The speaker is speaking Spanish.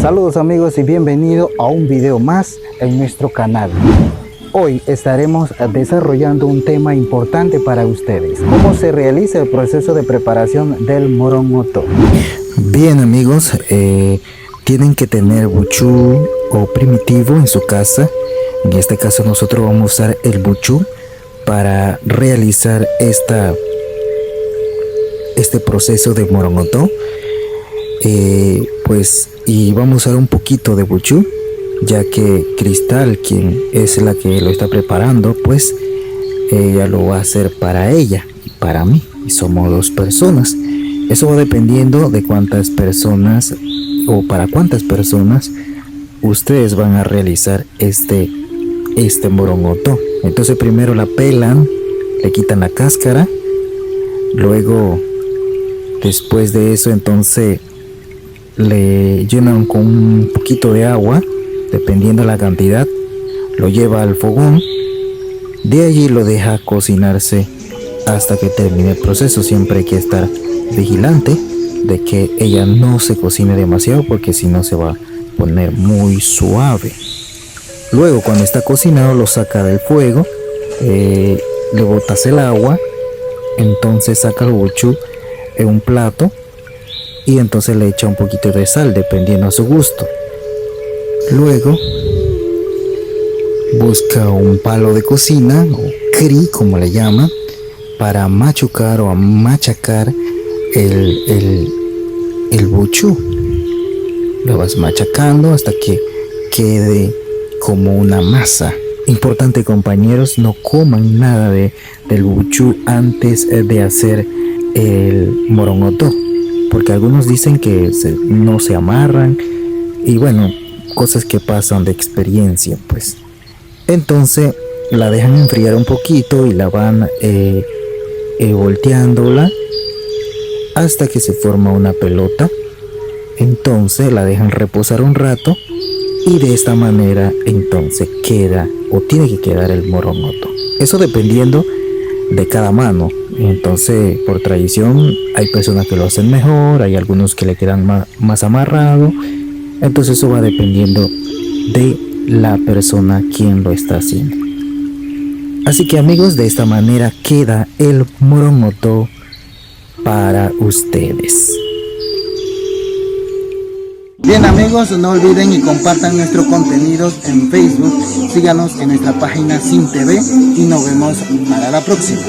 Saludos amigos y bienvenidos a un video más en nuestro canal. Hoy estaremos desarrollando un tema importante para ustedes: cómo se realiza el proceso de preparación del morongoto. Bien amigos, tienen que tener buchú o primitivo en su casa. En este caso nosotros vamos a usar el buchú para realizar este proceso de morongoto. Y vamos a usar un poquito de buchú, ya que Cristal, quien es la que lo está preparando, pues ella lo va a hacer para ella y para mí, y somos dos personas. Eso va dependiendo de cuántas personas o para cuántas personas ustedes van a realizar este morongoto. Entonces primero la pelan, le quitan la cáscara, luego después de eso entonces le llenan con un poquito de agua, dependiendo de la cantidad, lo lleva al fogón, de allí lo deja cocinarse hasta que termine el proceso. Siempre hay que estar vigilante de que ella no se cocine demasiado, porque si no se va a poner muy suave. Luego cuando está cocinado lo saca del fuego, le botas el agua, entonces saca el buchú en un plato y entonces le echa un poquito de sal dependiendo a su gusto. Luego busca un palo de cocina o cri, como le llaman, para machucar o machacar el buchú. Lo vas machacando hasta que quede como una masa. Importante, compañeros, no coman nada del buchú antes de hacer el morongoto, porque algunos dicen que no se amarran, y bueno, cosas que pasan de experiencia pues. Entonces la dejan enfriar un poquito y la van volteándola hasta que se forma una pelota. Entonces la dejan reposar un rato y de esta manera entonces queda o tiene que quedar el morongoto. Eso dependiendo de cada mano. Entonces por tradición hay personas que lo hacen mejor, hay algunos que le quedan más amarrado. Entonces eso va dependiendo de la persona quien lo está haciendo. Así que amigos, de esta manera queda el morongoto para ustedes. Bien amigos, no olviden y compartan nuestros contenidos en Facebook. Síganos en nuestra página Sin TV y nos vemos para la próxima.